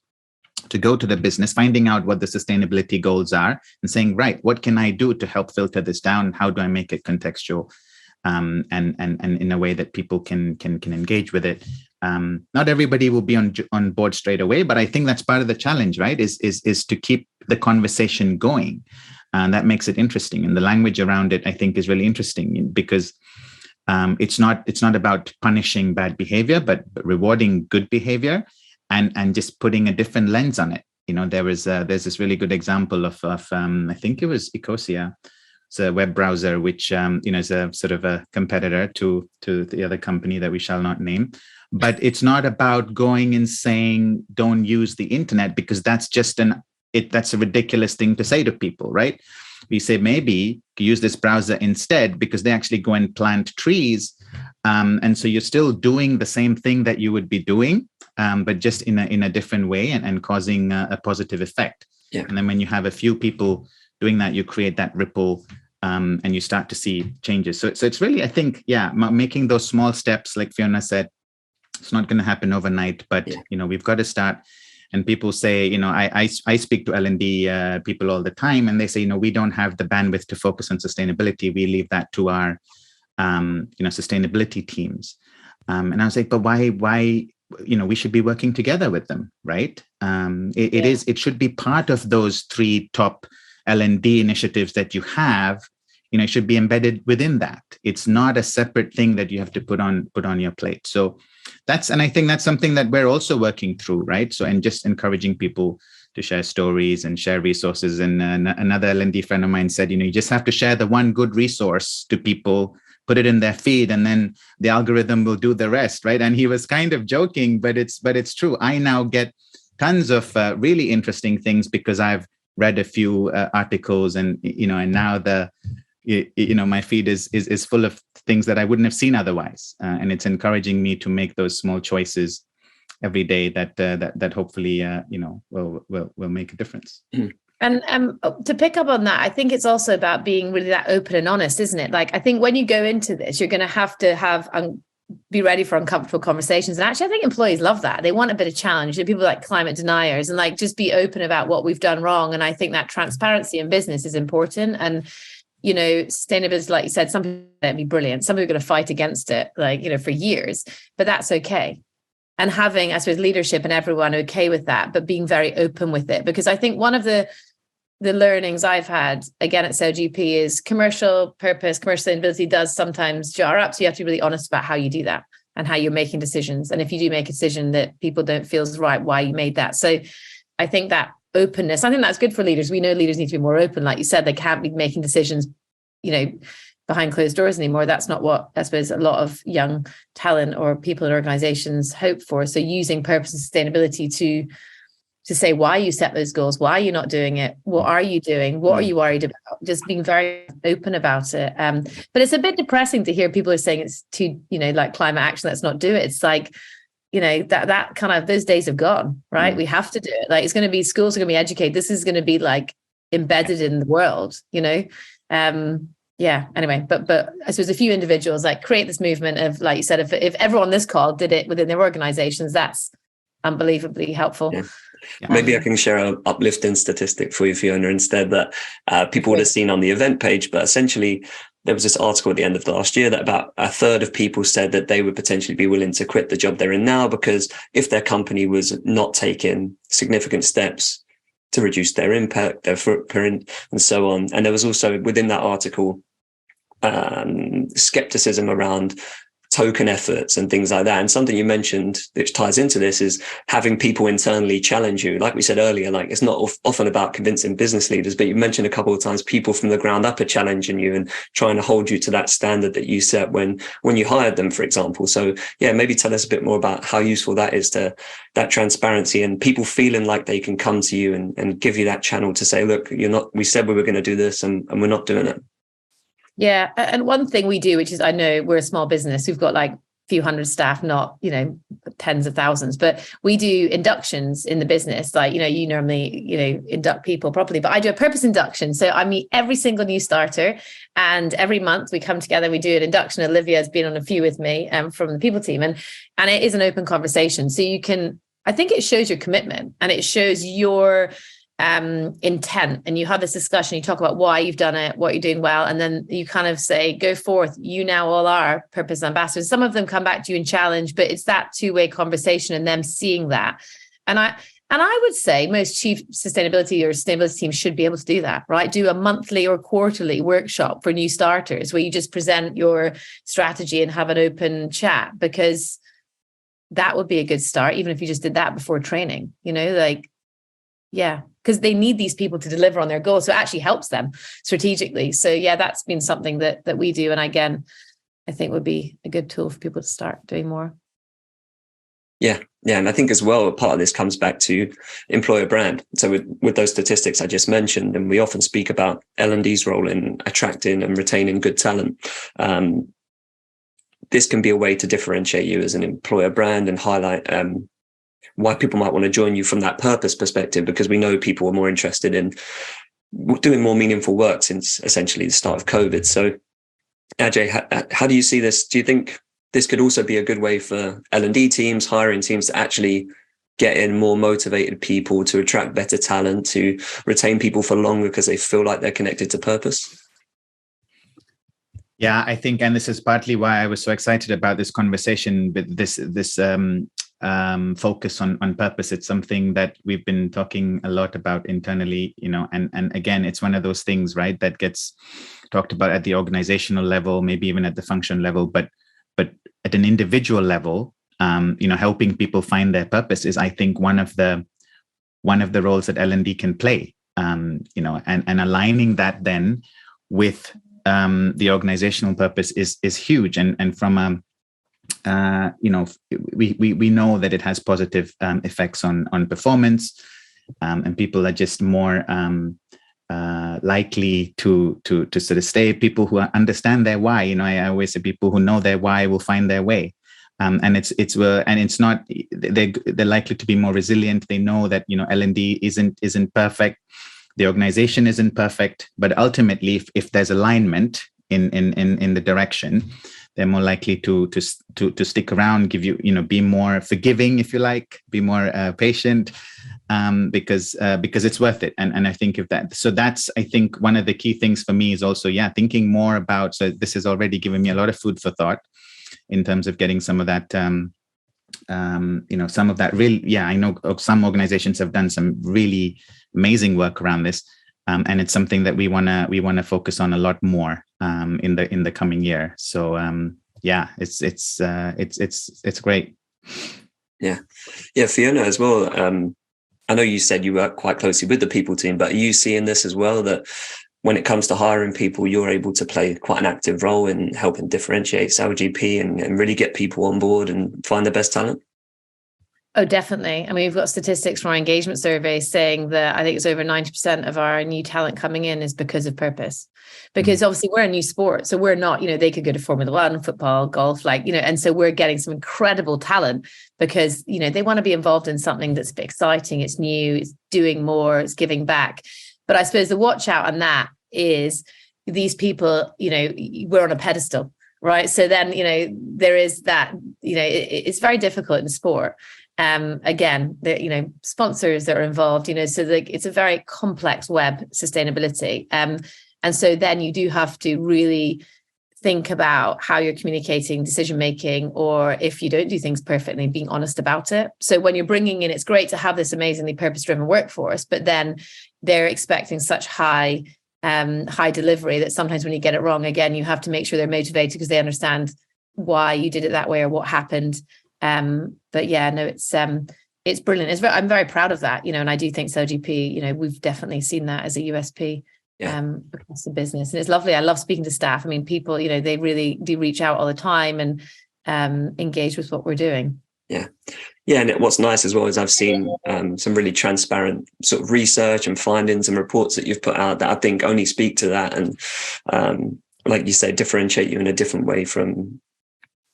Speaker 3: to go to the business, finding out what the sustainability goals are, and saying, right, what can I do to help filter this down? How do I make it contextual, and in a way that people can engage with it? Not everybody will be on board straight away, but I think that's part of the challenge, right? Is to keep the conversation going. And that makes it interesting. And the language around it, I think, is really interesting because it's not about punishing bad behavior, but rewarding good behavior and just putting a different lens on it. There's this really good example of I think it was Ecosia. It's a web browser, which, is a sort of a competitor to the other company that we shall not name. But it's not about going and saying, don't use the internet, because that's just that's a ridiculous thing to say to people, right? We say, maybe use this browser instead, because they actually go and plant trees. And so you're still doing the same thing that you would be doing, but just in a different way and causing a positive effect. Yeah. And then when you have a few people doing that, you create that ripple, and you start to see changes. So it's really, I think, making those small steps, like Fiona said, it's not going to happen overnight, but, we've got to start. And people say, I speak to L&D people all the time, and they say, we don't have the bandwidth to focus on sustainability. We leave that to our, sustainability teams. And I was like, but why, we should be working together with them, right? It should be part of those 3 top L&D initiatives that you have. It should be embedded within that. It's not a separate thing that you have to put on your plate. So and I think that's something that we're also working through, right? So, and just encouraging people share stories and share resources. And another L&D friend of mine said, you just have to share the one good resource to people, put it in their feed, and then the algorithm will do the rest, right? And he was kind of joking, but it's true. I now get tons of really interesting things because I've read a few articles, and and now my feed is full of things that I wouldn't have seen otherwise, and it's encouraging me to make those small choices every day that hopefully will make a difference.
Speaker 4: And to pick up on that, I think it's also about being really that open and honest, isn't it? Like, I think when you go into this, you're going to have be ready for uncomfortable conversations. And actually, I think employees love that. They want a bit of challenge. People like climate deniers, and like just be open about what we've done wrong. And I think that transparency in business is important. And sustainability, like you said, some people are going to be brilliant. Some people are going to fight against it, for years. But that's okay. And having, I suppose, leadership and everyone okay with that, but being very open with it. Because I think one of the learnings I've had, again, at SailGP is commercial purpose, commercial sustainability does sometimes jar up. So you have to be really honest about how you do that and how you're making decisions. And if you do make a decision that people don't feel is right, why you made that. So I think that openness, I think that's good for leaders. We know leaders need to be more open. Like you said, they can't be making decisions, behind closed doors anymore. That's not what I suppose a lot of young talent or people in organizations hope for. So using purpose and sustainability to say why you set those goals, why you're not doing it, what are you doing, what are you worried about, just being very open about it. But it's a bit depressing to hear people are saying it's too, like climate action, let's not do it. It's like, that kind of, those days have gone, right? We have to do it. Like, it's going to be, schools are going to be educated. This is going to be like embedded in the world, anyway, but I suppose a few individuals like create this movement of, like you said, if everyone on this call did it within their organizations, that's unbelievably helpful.
Speaker 2: Maybe I can share an uplifting statistic for you, Fiona, instead, that people would have seen on the event page. But essentially, there was this article at the end of last year that about a third of people said that they would potentially be willing to quit the job they're in now, because if their company was not taking significant steps to reduce their impact, their footprint, and so on. And there was also within that article skepticism around token efforts and things like that. And something you mentioned, which ties into this, is having people internally challenge you. Like we said earlier, like it's not often about convincing business leaders, but you mentioned a couple of times people from the ground up are challenging you and trying to hold you to that standard that you set when you hired them, for example. So maybe tell us a bit more about how useful that is, to that transparency and people feeling like they can come to you and give you that channel to say, look, we said we were going to do this and we're not doing it.
Speaker 4: Yeah. And one thing we do, which is, I know we're a small business, we've got like a few hundred staff, not, tens of thousands, but we do inductions in the business. Like, you normally, induct people properly, but I do a purpose induction. So I meet every single new starter, and every month we come together, we do an induction. Olivia's been on a few with me from the people team, and it is an open conversation. So I think it shows your commitment, and it shows your intent, and you have this discussion, you talk about why you've done it, what you're doing well, and then you kind of say, go forth, you now all are purpose ambassadors. Some of them come back to you and challenge, but it's that two-way conversation and them seeing that. And I would say most chief sustainability or sustainability teams should be able to do that, right? Do a monthly or quarterly workshop for new starters where you just present your strategy and have an open chat, because that would be a good start, even if you just did that before training, because they need these people to deliver on their goals. So it actually helps them strategically. So that's been something that we do. And again, I think would be a good tool for people to start doing more.
Speaker 2: Yeah. And I think as well, part of this comes back to employer brand. So with those statistics I just mentioned, and we often speak about L&D's role in attracting and retaining good talent. This can be a way to differentiate you as an employer brand and highlight why people might want to join you from that purpose perspective, because we know people are more interested in doing more meaningful work since essentially the start of COVID. So Ajay, how do you see this? Do you think this could also be a good way for L&D teams, hiring teams, to actually get in more motivated people, to attract better talent, to retain people for longer because they feel like they're connected to purpose?
Speaker 3: Yeah, I think, and this is partly why I was so excited about this conversation, with this focus on purpose. It's something that we've been talking a lot about internally, and again, it's one of those things, right, that gets talked about at the organizational level, maybe even at the function level, but at an individual level, helping people find their purpose is, I think, one of the one of the roles that L&D can play, and aligning that then with the organizational purpose is huge. And from we know that it has positive effects on performance, and people are just more likely to sort of stay. People who understand their why. I always say people who know their why will find their way. And it's not, they're likely to be more resilient. They know that L&D isn't perfect, the organization isn't perfect, but ultimately, if there's alignment in the direction, they're more likely to stick around, be more forgiving, if you like, be more patient, because it's worth it. And I think that's I think one of the key things for me is also thinking more about. So this has already given me a lot of food for thought in terms of getting some of that, some of that real. I know some organizations have done some really amazing work around this, and it's something that we wanna focus on a lot more in the coming year. So it's great.
Speaker 2: Yeah, Fiona as well. I know you said you work quite closely with the people team, but are you seeing this as well, that when it comes to hiring people, you're able to play quite an active role in helping differentiate SailGP and really get people on board and find the best talent?
Speaker 4: Oh, definitely. I mean, we've got statistics from our engagement survey saying that I think it's over 90% of our new talent coming in is because of purpose. Because obviously we're a new sport. So we're not, they could go to Formula One, football, golf, and so we're getting some incredible talent because, they want to be involved in something that's exciting, it's new, it's doing more, it's giving back. But I suppose the watch out on that is these people, we're on a pedestal, right? So then, there is that, it's very difficult in sport. Again, the sponsors that are involved, so it's a very complex web, sustainability. And so then you do have to really think about how you're communicating decision making, or if you don't do things perfectly, being honest about it. So when you're bringing in, it's great to have this amazingly purpose-driven workforce, but then they're expecting such high delivery that sometimes when you get it wrong, again, you have to make sure they're motivated because they understand why you did it that way or what happened. But it's brilliant. I'm very proud of that, and I do think SailGP, we've definitely seen that as a USP across the business. And it's lovely. I love speaking to staff. I mean, people, they really do reach out all the time and engage with what we're doing.
Speaker 2: Yeah. And what's nice as well is I've seen some really transparent sort of research and findings and reports that you've put out that I think only speak to that. And like you say, differentiate you in a different way from,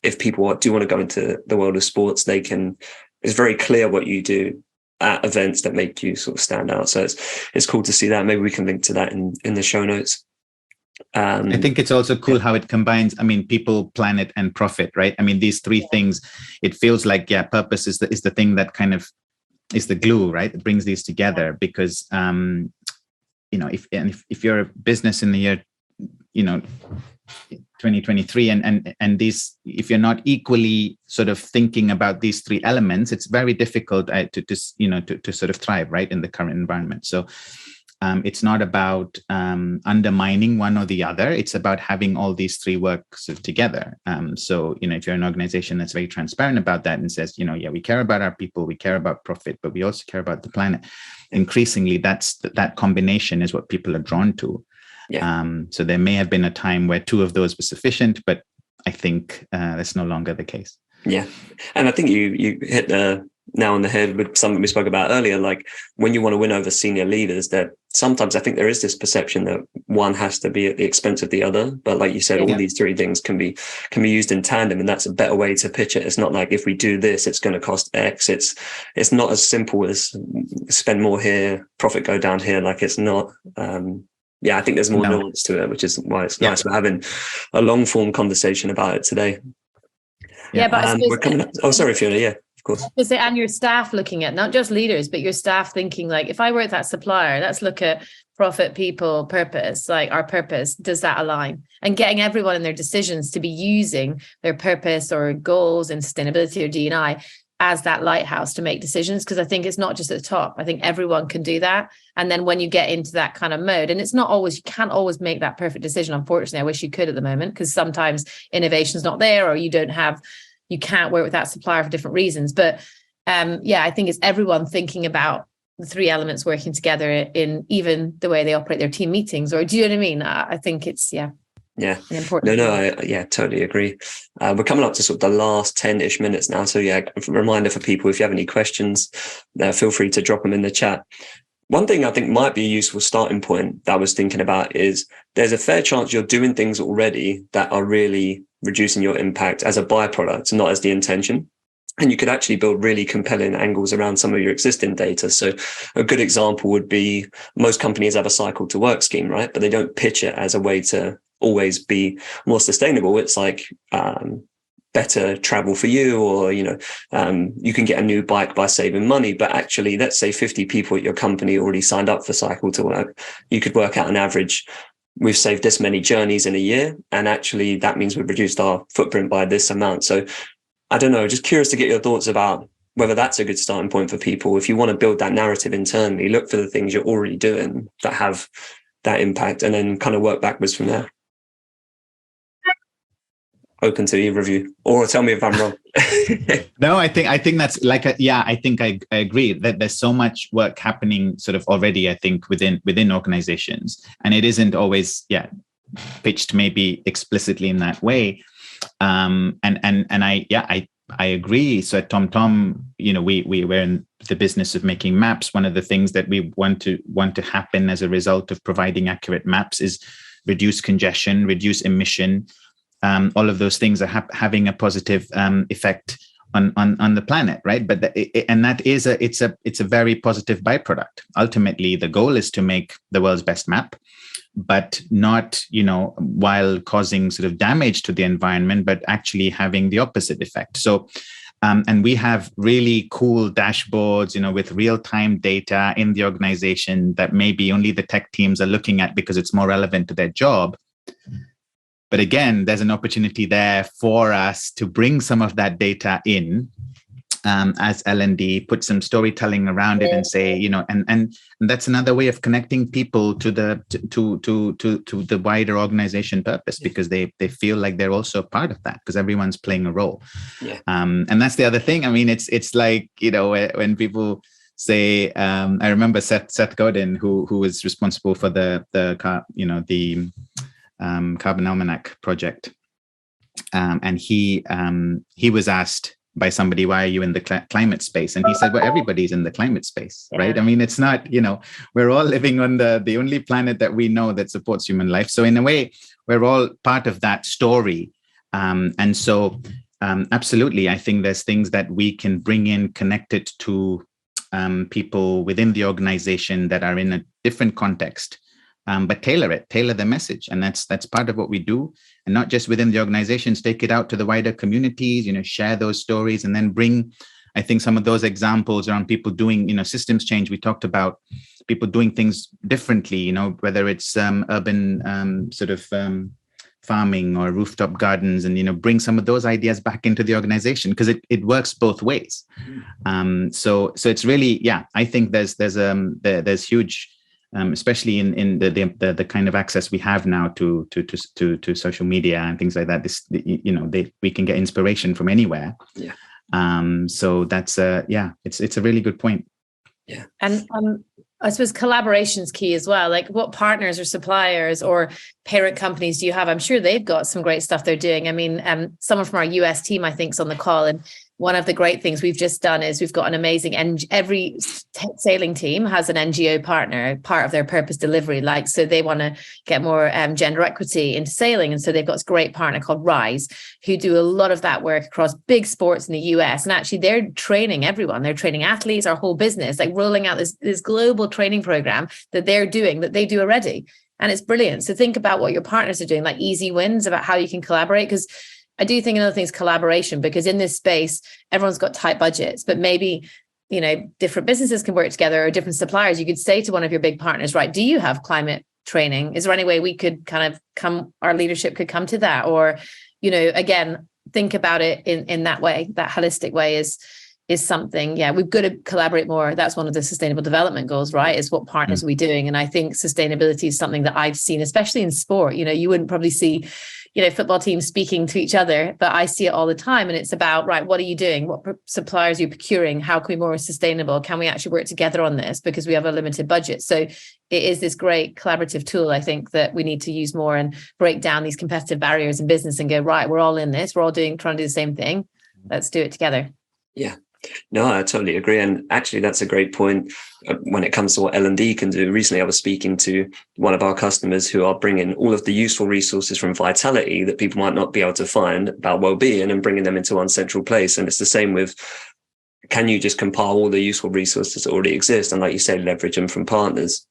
Speaker 2: if people do want to go into the world of sports, it's very clear what you do at events that make you sort of stand out. So it's cool to see that. Maybe we can link to that in the show notes.
Speaker 3: I think it's also cool how it combines, people, planet, and profit, right? These three things, it feels like, purpose is the thing that kind of is the glue, right? It brings these together because, if you're a business in the year, 2023 and these, if you're not equally sort of thinking about these three elements, it's very difficult to sort of thrive, right, in the current environment. So it's not about undermining one or the other. It's about having all these three work sort of together. So if you're an organization that's very transparent about that and says, we care about our people, we care about profit, but we also care about the planet. Increasingly, that combination is what people are drawn to. So there may have been a time where two of those were sufficient, but I think that's no longer the case.
Speaker 2: Yeah. And I think you hit the nail on the head with something we spoke about earlier, like when you want to win over senior leaders, that sometimes I think there is this perception that one has to be at the expense of the other. But like you said, all these three things can be used in tandem, and that's a better way to pitch it. It's not like if we do this, it's going to cost X. It's not as simple as spend more here, profit go down here. Like it's not. I think there's more nuance to it, which is why it's nice we're having a long form conversation about it today.
Speaker 4: Yeah, but I suppose,
Speaker 2: we're coming up. Oh, sorry, Fiona. Yeah, of course.
Speaker 4: And your staff looking at not just leaders, but your staff thinking like, if I work with that supplier, let's look at profit, people, purpose. Like our purpose, does that align? And getting everyone in their decisions to be using their purpose or goals in sustainability or D&I as that lighthouse to make decisions, because I think it's not just at the top. I think everyone can do that. And then when you get into that kind of mode, and it's not always, you can't always make that perfect decision. Unfortunately, I wish you could at the moment, because sometimes innovation's not there, or you can't work with that supplier for different reasons. But I think it's everyone thinking about the three elements working together in even the way they operate their team meetings, or do you know what I mean? I think it's,
Speaker 2: Yeah.
Speaker 4: important.
Speaker 2: I totally agree. We're coming up to sort of the last 10-ish minutes now. So yeah, a reminder for people, if you have any questions, feel free to drop them in the chat. One thing I think might be a useful starting point that I was thinking about is there's a fair chance you're doing things already that are really reducing your impact as a byproduct, not as the intention. And you could actually build really compelling angles around some of your existing data. So a good example would be most companies have a cycle to work scheme, right? But they don't pitch it as a way to always be more sustainable. It's like better travel for you, or you can get a new bike by saving money. But actually, let's say 50 people at your company already signed up for cycle to work. You could work out an average. We've saved this many journeys in a year, and actually that means we've reduced our footprint by this amount. So I don't know, just curious to get your thoughts about whether that's a good starting point for people. If you want to build that narrative internally, look for the things you're already doing that have that impact, and then kind of work backwards from there. Open to either of you, or tell me if I'm wrong.
Speaker 3: No, I think that's like I think I agree that there's so much work happening sort of already, I think, within organizations, and it isn't always pitched maybe explicitly in that way. And I agree. So at TomTom, we're in the business of making maps. One of the things that we want to happen as a result of providing accurate maps is reduce congestion, reduce emission. All of those things are having a positive effect on the planet, right? But it's a very positive byproduct. Ultimately, the goal is to make the world's best map, but not while causing sort of damage to the environment, but actually having the opposite effect. So and we have really cool dashboards with real-time data in the organization that maybe only the tech teams are looking at because it's more relevant to their job. But again, there's an opportunity there for us to bring some of that data in as L&D, put some storytelling around it, and say, and that's another way of connecting people to the wider organization purpose, because they feel like they're also a part of that, because everyone's playing a role.
Speaker 2: Yeah.
Speaker 3: And that's the other thing. I mean, it's like when people say, I remember Seth Godin, who was responsible for the Carbon Almanac project, and he was asked by somebody, why are you in the climate space? And he said, well, everybody's in the climate space, right? I mean, it's not, we're all living on the only planet that we know that supports human life. So in a way, we're all part of that story. And so absolutely, I think there's things that we can bring in connected to people within the organization that are in a different context. But tailor the message. And that's part of what we do. And not just within the organizations, take it out to the wider communities, share those stories, and then bring, I think, some of those examples around people doing, systems change. We talked about people doing things differently, whether it's urban farming or rooftop gardens, and, bring some of those ideas back into the organization, because it works both ways. So it's really, I think there's huge, especially in the kind of access we have now to social media and things like that. We can get inspiration from anywhere. Yeah. So that's it's a really good point.
Speaker 2: Yeah.
Speaker 4: And I suppose collaboration is key as well. Like, what partners or suppliers or parent companies do you have? I'm sure they've got some great stuff they're doing. I mean, someone from our US team, I think, is on the call, and one of the great things we've just done is we've got an amazing, every sailing team has an NGO partner, part of their purpose delivery. Like, so they want to get more gender equity into sailing. And so they've got this great partner called Rise, who do a lot of that work across big sports in the US. And actually they're training everyone. They're training athletes, our whole business, like rolling out this global training program that they're doing, that they do already. And it's brilliant. So think about what your partners are doing, like easy wins about how you can collaborate. Because I do think another thing is collaboration, because in this space, everyone's got tight budgets, but maybe, different businesses can work together, or different suppliers. You could say to one of your big partners, right, do you have climate training? Is there any way we could our leadership could come to that? Or, again, think about it in that way. That holistic way is something, we've got to collaborate more. That's one of the sustainable development goals, right? Is what partners are we doing? And I think sustainability is something that I've seen, especially in sport. You wouldn't probably see, football teams speaking to each other, but I see it all the time. And it's about, right, what are you doing? What suppliers are you procuring? How can we be more sustainable? Can we actually work together on this? Because we have a limited budget. So it is this great collaborative tool, I think, that we need to use more and break down these competitive barriers in business and go, right, we're all in this. We're all trying to do the same thing. Let's do it together.
Speaker 2: Yeah. No, I totally agree. And actually, that's a great point when it comes to what L&D can do. Recently, I was speaking to one of our customers who are bringing all of the useful resources from Vitality that people might not be able to find about well-being and bringing them into one central place. And it's the same with, can you just compile all the useful resources that already exist? And like you say, leverage them from partners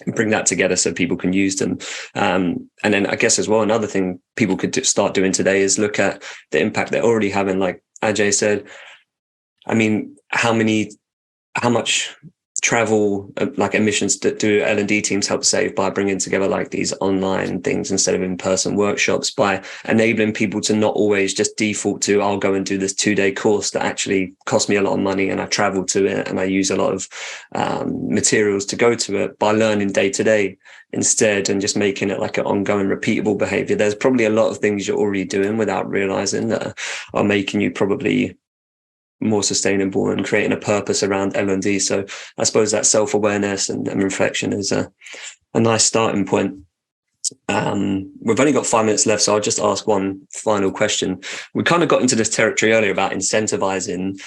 Speaker 2: and bring that together so people can use them. And then I guess as well, another thing people could start doing today is look at the impact they're already having. Like Ajay said, I mean, how much travel, like emissions, do L&D teams help save by bringing together like these online things instead of in-person workshops, by enabling people to not always just default to, I'll go and do this 2-day course that actually cost me a lot of money and I travel to it and I use a lot of materials to go to it, by learning day to day instead and just making it like an ongoing repeatable behavior. There's probably a lot of things you're already doing without realizing that are making you probably more sustainable and creating a purpose around L&D. So I suppose that self-awareness and reflection is a nice starting point. We've only got 5 minutes left, so I'll just ask one final question. We kind of got into this territory earlier about incentivizing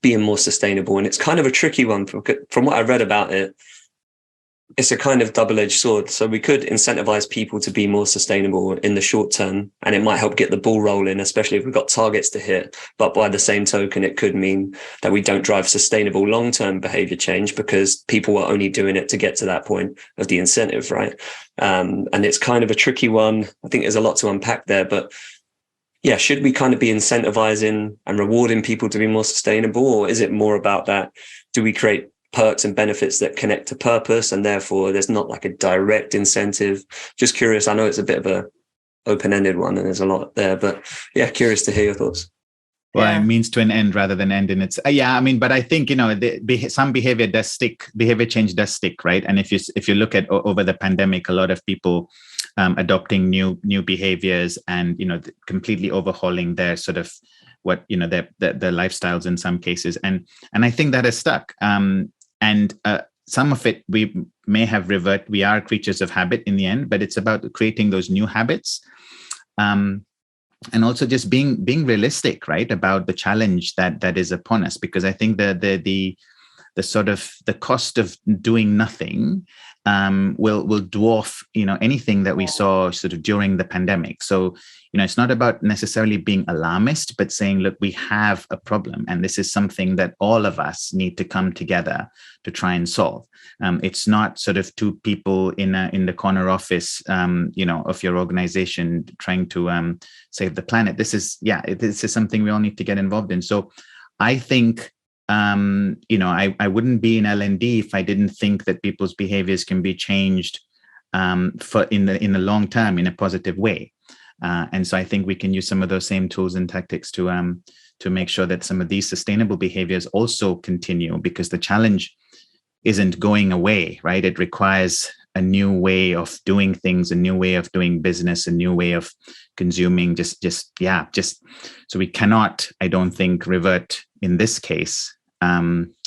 Speaker 2: being more sustainable, and it's kind of a tricky one. From what I read about it, it's a kind of double-edged sword. So we could incentivize people to be more sustainable in the short term, and it might help get the ball rolling, especially if we've got targets to hit. But by the same token, it could mean that we don't drive sustainable long-term behavior change because people are only doing it to get to that point of the incentive, right? And it's kind of a tricky one. I think there's a lot to unpack there, but yeah, should we kind of be incentivizing and rewarding people to be more sustainable, or is it more about that? Do we create perks and benefits that connect to purpose and therefore there's not like a direct incentive? Just curious. I know it's a bit of a open-ended one and there's a lot there, but yeah, curious to hear your thoughts.
Speaker 3: Well, it means to an end rather than end in its. But I think some behavior does stick. Behavior change does stick, right? And if you look at over the pandemic, a lot of people adopting new behaviors and completely overhauling their sort of their lifestyles in some cases, and I think that has stuck. And some of it we may have revert. We are creatures of habit in the end, but it's about creating those new habits. And also just being realistic, right, about the challenge that is upon us, because I think the sort of the cost of doing nothing will dwarf anything that we saw sort of during the pandemic. So it's not about necessarily being alarmist, but saying, look, we have a problem, and this is something that all of us need to come together to try and solve. It's not sort of two people in the corner office, of your organization trying to save the planet. This is something we all need to get involved in. So I think I wouldn't be in L&D if I didn't think that people's behaviors can be changed for in the long term in a positive way. And so I think we can use some of those same tools and tactics to make sure that some of these sustainable behaviors also continue, because the challenge isn't going away, right? It requires a new way of doing things, a new way of doing business, a new way of consuming. Just so we cannot, I don't think, revert in this case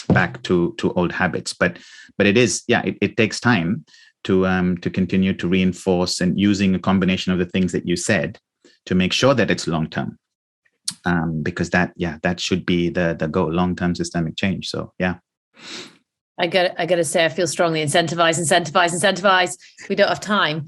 Speaker 3: back to old habits. But it is, it takes time to continue to reinforce and using a combination of the things that you said to make sure that it's long term, because that should be the goal, long term systemic change. So yeah.
Speaker 4: I got to say, I feel strongly incentivize. We don't have time.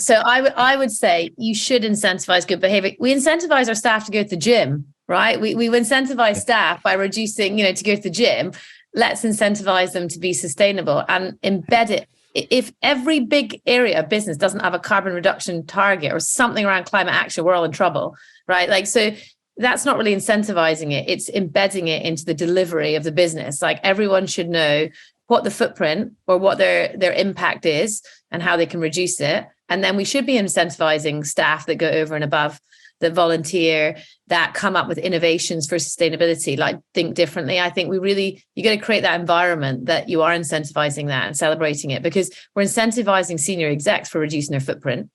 Speaker 4: So I would say you should incentivize good behavior. We incentivize our staff to go to the gym, right? We incentivize staff by reducing, to go to the gym. Let's incentivize them to be sustainable and embed it. If every big area of business doesn't have a carbon reduction target or something around climate action, we're all in trouble, right? So that's not really incentivizing it. It's embedding it into the delivery of the business. Like, everyone should know what the footprint or what their impact is and how they can reduce it. And then we should be incentivizing staff that go over and above, that volunteer, that come up with innovations for sustainability, like think differently. I think you got to create that environment that you are incentivizing that and celebrating it, because we're incentivizing senior execs for reducing their footprint.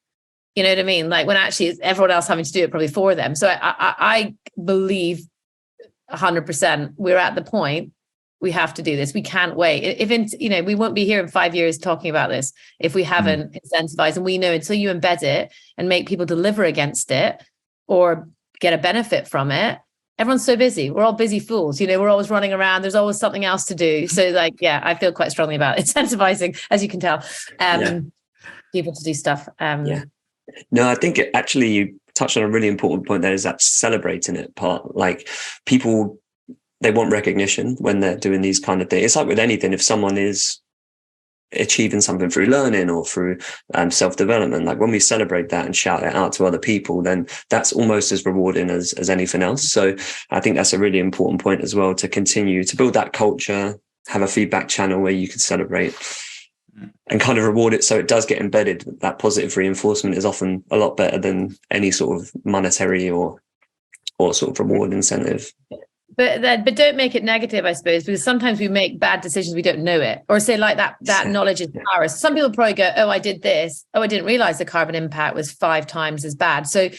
Speaker 4: You know what I mean? Like when actually it's everyone else having to do it probably for them. So I believe 100% we're at the point we have to do this. We can't wait. We won't be here in 5 years talking about this if we haven't incentivized. And we know until you embed it and make people deliver against it or get a benefit from it, everyone's so busy. We're all busy fools. We're always running around. There's always something else to do. So I feel quite strongly about incentivizing, as you can tell, people to do stuff.
Speaker 2: No, I think you touched on a really important point there, is that celebrating it part. Like people, they want recognition when they're doing these kind of things. It's like with anything, if someone is achieving something through learning or through self-development, like when we celebrate that and shout it out to other people, then that's almost as rewarding as anything else. So I think that's a really important point as well, to continue to build that culture, have a feedback channel where you can celebrate and kind of reward it so it does get embedded. That positive reinforcement is often a lot better than any sort of monetary or sort of reward incentive.
Speaker 4: But don't make it negative, I suppose, because sometimes we make bad decisions, we don't know it, or say like that knowledge is power. So some people probably go, oh, I did this. Oh, I didn't realize the carbon impact was 5 times as bad. So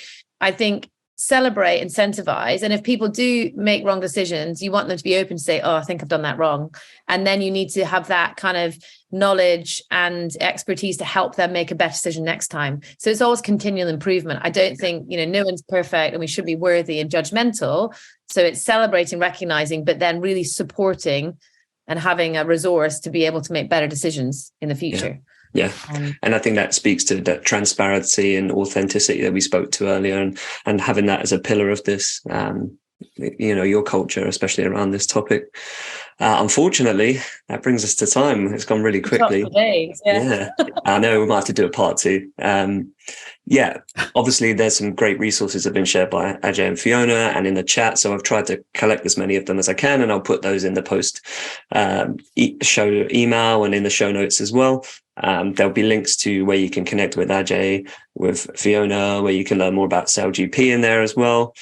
Speaker 4: I think celebrate, incentivize. And if people do make wrong decisions, you want them to be open to say, oh, I think I've done that wrong. And then you need to have that kind of knowledge and expertise to help them make a better decision next time. So it's always continual improvement. I don't think, no one's perfect and we should be worthy and judgmental. So it's celebrating, recognizing, but then really supporting and having a resource to be able to make better decisions in the future.
Speaker 2: Yeah. And I think that speaks to that transparency and authenticity that we spoke to earlier, and having that as a pillar of this, your culture, especially around this topic. Unfortunately, that brings us to time. It's gone really quickly. Yeah. I know we might have to do a part 2. Obviously there's some great resources that have been shared by Ajay and Fiona and in the chat. So I've tried to collect as many of them as I can, and I'll put those in the post show email and in the show notes as well. There'll be links to where you can connect with Ajay, with Fiona, where you can learn more about SailGP in there as well.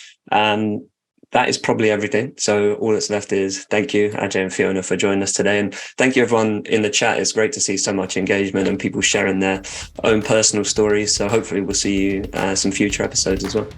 Speaker 2: That is probably everything. So all that's left is thank you, Ajay and Fiona, for joining us today. And thank you, everyone in the chat. It's great to see so much engagement and people sharing their own personal stories. So hopefully we'll see you some future episodes as well.